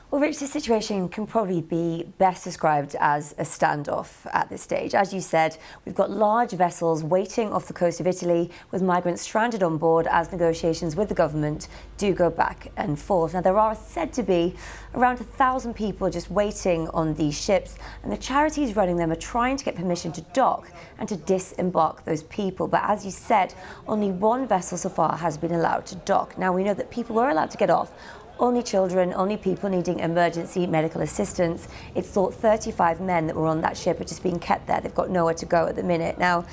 Well, Rich, the situation can probably be best described as a standoff at this stage. As you said, we've got large vessels waiting off the coast of Italy with migrants stranded on board as negotiations with the government do go back and forth. Now, there are said to be around 1,000 people just waiting on these ships, and the charities running them are trying to get permission to dock and to disembark those people. But as you said, only one vessel so far has been allowed to dock. Now, we know that people were allowed to get off. Only children, only people needing emergency medical assistance. It's thought 35 men that were on that ship are just being kept there. They've got nowhere to go at the minute. Now,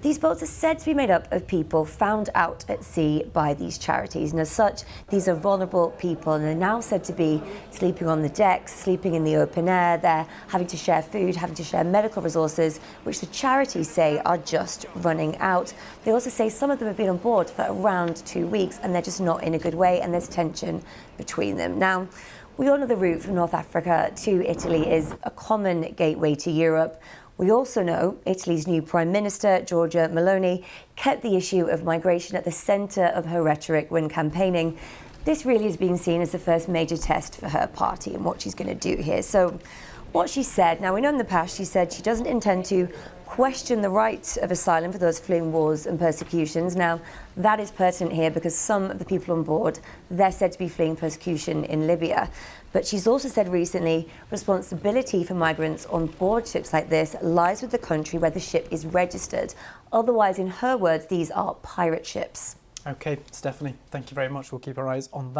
these boats are said to be made up of people found out at sea by these charities. And as such, these are vulnerable people, and they're now said to be sleeping on the decks, sleeping in the open air. They're having to share food, having to share medical resources, which the charities say are just running out. They also say some of them have been on board for around 2 weeks, and they're just not in a good way, and there's tension between them. Now, we all know the route from North Africa to Italy is a common gateway to Europe. We also know Italy's new Prime Minister, Giorgia Meloni, kept the issue of migration at the centre of her rhetoric when campaigning. This really is being seen as the first major test for her party and what she's going to do here. So what she said, now we know in the past she said she doesn't intend to question the right of asylum for those fleeing wars and persecutions. Now, that is pertinent here because some of the people on board, they're said to be fleeing persecution in Libya. But she's also said recently responsibility for migrants on board ships like this lies with the country where the ship is registered. Otherwise, in her words, these are pirate ships. OK, Stephanie, thank you very much. We'll keep our eyes on that.